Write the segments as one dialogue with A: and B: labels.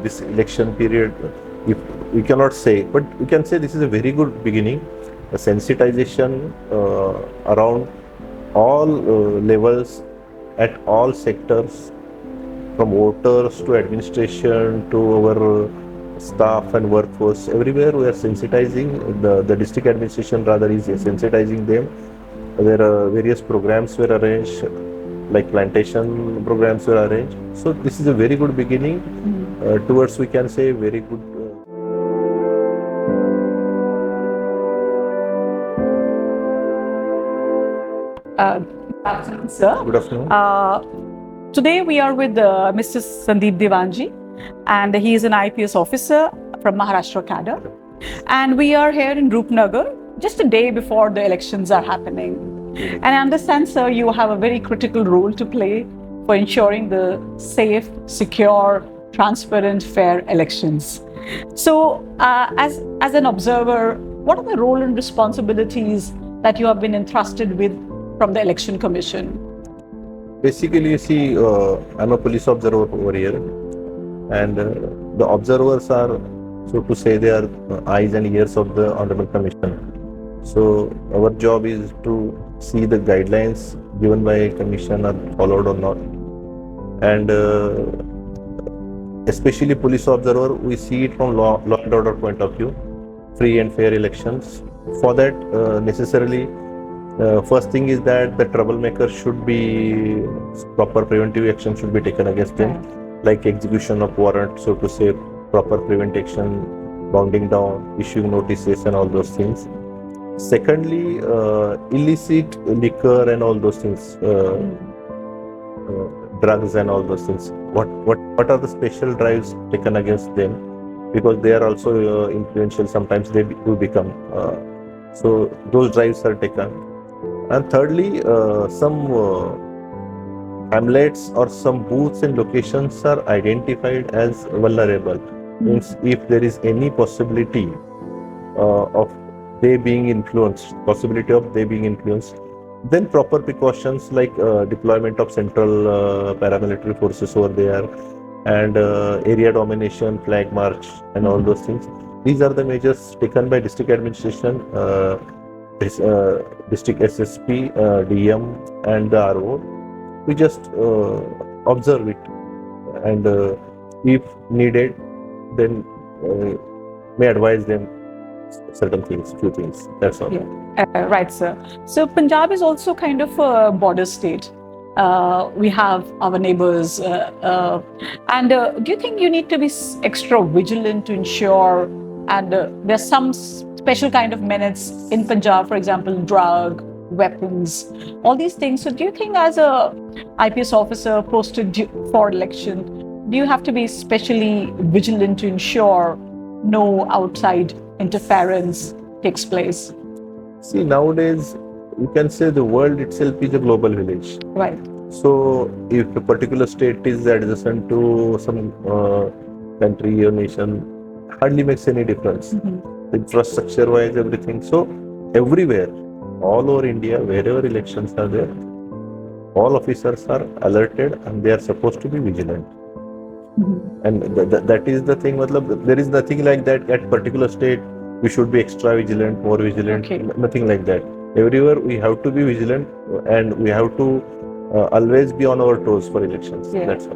A: this election period, if we cannot say, but we can say this is a very good beginning. A sensitization around all levels, at all sectors, from voters to administration to our staff and workforce. Everywhere we are sensitizing, the district administration rather is sensitizing them. There are various programs were arranged, like plantation programs were arranged. So this is a very good beginning towards, we can say, very good.
B: Good afternoon, sir.
A: Good afternoon.
B: Today we are with Mr. Sandeep Diwan ji, and he is an IPS officer from Maharashtra cadre. And we are here in Rupnagar just a day before the elections are happening. And I understand, sir, you have a very critical role to play for ensuring the safe, secure, transparent, fair elections. So, as an observer, what are the role and responsibilities that you have been entrusted with from the Election Commission?
A: Basically, you see, I'm a police observer over here, and the observers are, so to say, they are eyes and ears of the Honorable Commission. So our job is to see the guidelines given by Commission are followed or not, and especially police observer, we see it from law and order point of view, free and fair elections. For that, necessarily, first thing is that the troublemakers should be, proper preventive action should be taken against them, like execution of warrant, so to say, proper preventive action, bounding down, issuing notices and all those things. Secondly, illicit liquor and all those things, drugs and all those things. What are the special drives taken against them? Because they are also influential, sometimes they do become. So those drives are taken. And thirdly, some hamlets or some booths and locations are identified as vulnerable. Means if there is any possibility of they being influenced, then proper precautions like deployment of central paramilitary forces over there, and area domination, flag march and all those things. These are the measures taken by district administration, district SSP, DM and the RO. We just observe it, and if needed, then may advise them certain things, few things. That's all.
B: Yeah. Right, sir. So Punjab is also kind of a border state. We have our neighbors, and do you think you need to be extra vigilant to ensure? And there's some special kind of menace in Punjab, for example, drug, weapons, all these things. So do you think, as a IPS officer posted for election, do you have to be especially vigilant to ensure no outside interference takes place?
A: See, nowadays, you can say the world itself is a global village.
B: Right.
A: So, if a particular state is adjacent to some country or nation, hardly makes any difference. Infrastructure-wise, everything. So, everywhere, all over India, wherever elections are there, all officers are alerted and they are supposed to be vigilant. And that is the thing. There is nothing like that at particular state we should be extra vigilant, more vigilant.
B: Okay.
A: Nothing like that. Everywhere we have to be vigilant, and we have to always be on our toes for elections.
B: Yeah.
A: That's all.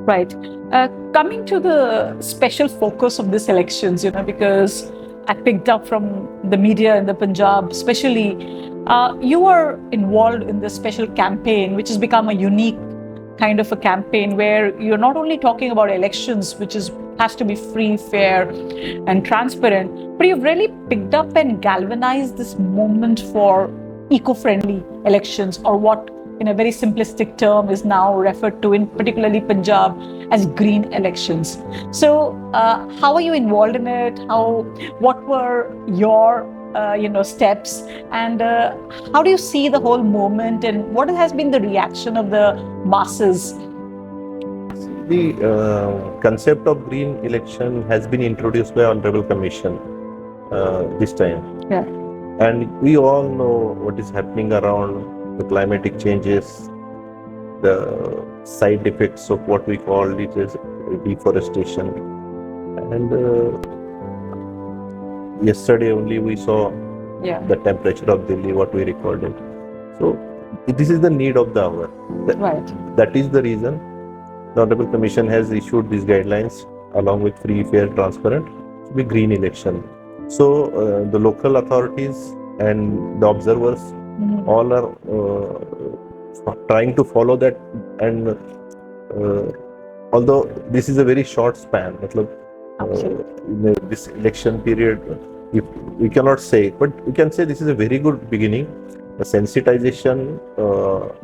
B: Right. Coming to the special focus of these elections, because I picked up from the media in the Punjab, especially, you are involved in this special campaign, which has become a unique kind of a campaign where you're not only talking about elections, which has to be free, fair, and transparent, but you've really picked up and galvanized this movement for eco-friendly elections, or what, in a very simplistic term, is now referred to in particularly Punjab as green elections. So, how are you involved in it? What were your steps, and how do you see the whole movement, and what has been the reaction of the masses?
A: The concept of green election has been introduced by Honorable Commission this time.
B: Yeah.
A: And we all know what is happening around the climatic changes, the side effects of what we call it as deforestation. And yesterday only we saw the temperature of Delhi, what we recorded. So this is the need of the hour. That is the reason the Honorable Commission has issued these guidelines along with free, fair, transparent to be green election. So the local authorities and the observers all are trying to follow that, and although this is a very short span, in this election period, if we cannot say, but we can say this is a very good beginning. The sensitization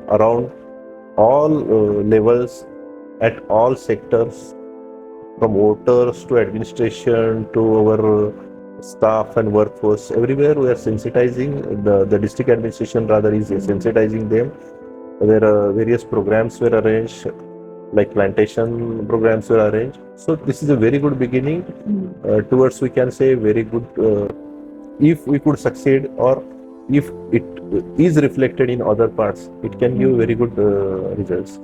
A: around all levels, at all sectors, from voters to administration to our staff and workforce, everywhere we are sensitizing. The district administration rather is sensitizing them. There are various programs were arranged, like plantation programs were arranged. So this is a very good beginning towards, we can say, very good, if we could succeed, or if it is reflected in other parts, it can give very good results.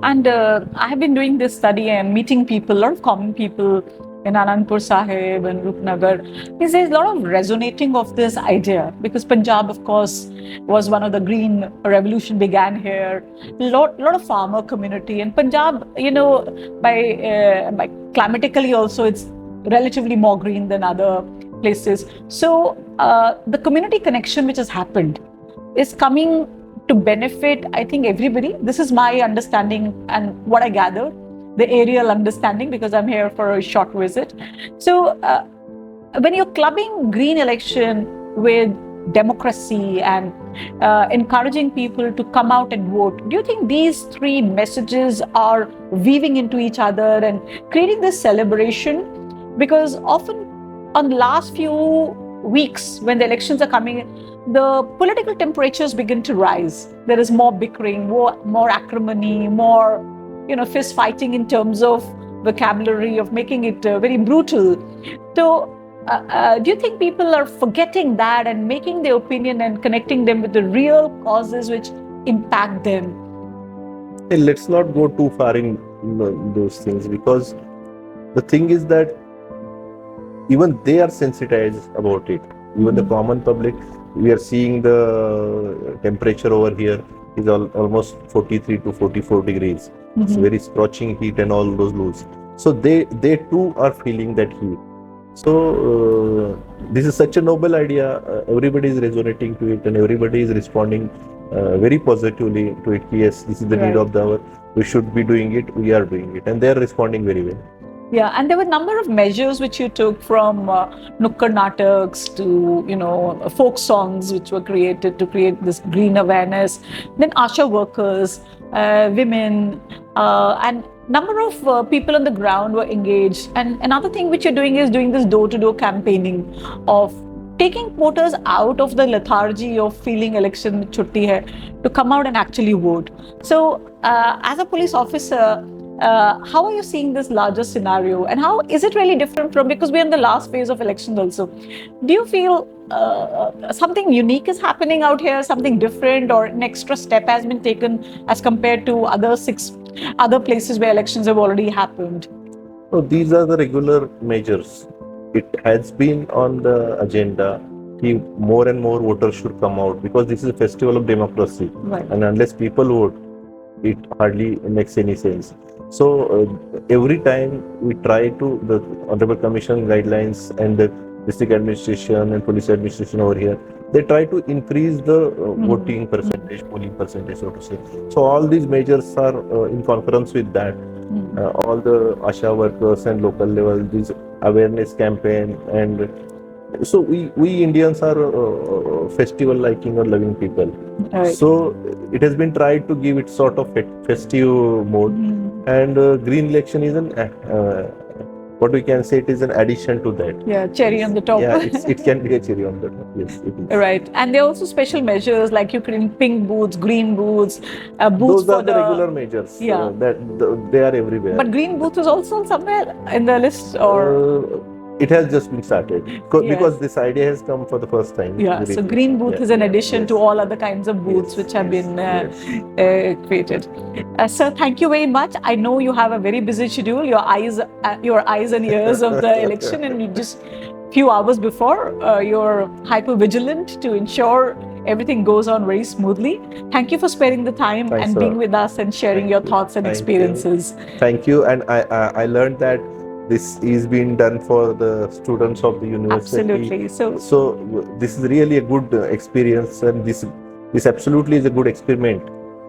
B: And I have been doing this study and meeting people, a lot of common people in Anandpur Sahib and Rupnagar. There's a lot of resonating of this idea, because Punjab, of course, was one of the green revolution began here. Lot of farmer community, and Punjab, by climatically also, it's relatively more green than other places. So the community connection which has happened is coming to benefit, I think, everybody. This is my understanding and what I gathered, the aerial understanding, because I'm here for a short visit. So when you're clubbing green election with democracy and encouraging people to come out and vote, do you think these three messages are weaving into each other and creating this celebration? Because often on the last few weeks, when the elections are coming, the political temperatures begin to rise. There is more bickering, more acrimony, more fist fighting in terms of vocabulary, of making it very brutal. So do you think people are forgetting that and making their opinion and connecting them with the real causes which impact them?
A: Hey, let's not go too far in those things, because the thing is that even they are sensitized about it. Even the common public, we are seeing the temperature over here is almost 43 to 44 degrees. It's very scorching heat and all those lows. So they too are feeling that heat. So this is such a noble idea. Everybody is resonating to it, and everybody is responding very positively to it. Yes, this is the need of the hour. We should be doing it. We are doing it, and they are responding very well.
B: Yeah, and there were a number of measures which you took, from Nukkad Nataks to, folk songs which were created to create this green awareness. Then ASHA workers, women, and number of people on the ground were engaged. And another thing which you're doing is doing this door-to-door campaigning of taking voters out of the lethargy of feeling election chutti hai, to come out and actually vote. So as a police officer, how are you seeing this larger scenario, and how is it really different from, because we're in the last phase of elections also, do you feel something unique is happening out here, something different, or an extra step has been taken as compared to other 6 other places where elections have already happened?
A: So these are the regular measures. It has been on the agenda. More and more voters should come out, because this is a festival of democracy. And unless people vote, it hardly makes any sense. So every time we try to, the Honorable Commission guidelines and the district administration and police administration over here, they try to increase the voting percentage, polling percentage, so to say. So all these measures are in concurrence with that. All the ASHA workers and local level, this awareness campaign, and so we Indians are festival liking or loving people. So it has been tried to give it sort of festive mode, and green election is an what we can say, it is an addition to that.
B: Yeah, cherry on the top.
A: Yeah, it can be a cherry on the top. Yes, it is.
B: Right, and there are also special measures like you creating pink booths, green booths, booths.
A: Those are the regular measures.
B: Yeah,
A: they are everywhere.
B: But green booth is also somewhere in the list, or
A: it has just been started because
B: Yes.
A: this idea has come for the first time.
B: Yeah, so green booth is an addition to
A: yes.
B: all other kinds of booths
A: Yes,
B: which have
A: yes,
B: been
A: yes.
B: created. Sir, thank you very much. I know you have a very busy schedule. Your eyes and ears of the election, and you just few hours before you're hyper vigilant to ensure everything goes on very smoothly. Thank you for sparing the time
A: Thanks
B: and
A: a
B: being
A: lot.
B: with us and sharing
A: Thank
B: your
A: you.
B: thoughts and
A: Thank you.
B: experiences.
A: Thank you. And I learned that this is being done for the students of the university.
B: Absolutely.
A: So this is really a good experience, and this absolutely is a good experiment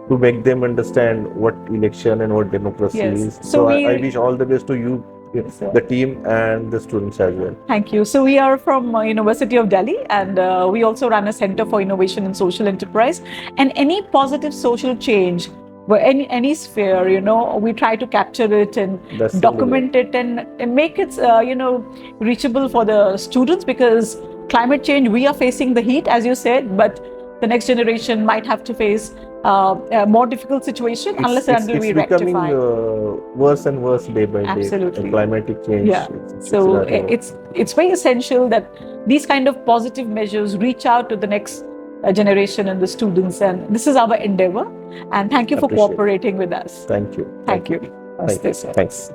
A: to make them understand what election and what democracy
B: Yes.
A: is.
B: So
A: So
B: we-
A: I wish all the best to you,
B: sir.
A: the team, and the students as well.
B: Thank you. So we are from University of Delhi, and we also run a Center for Innovation and Social Enterprise. And any positive social change, where any sphere, we try to capture it and
A: That's
B: document it and make it, reachable for the students, because climate change, we are facing the heat, as you said, but the next generation might have to face a more difficult situation unless and until we
A: becoming
B: rectify.
A: worse and worse day by day.
B: Absolutely.
A: The climatic change.
B: Yeah. So it's very essential that these kind of positive measures reach out to the next generation and the students, and this is our endeavor. And thank you for
A: Appreciate it.
B: cooperating with us.
A: Thank you.
B: Thank you.
A: Thank you.
B: Namaste, sir.
A: Thanks.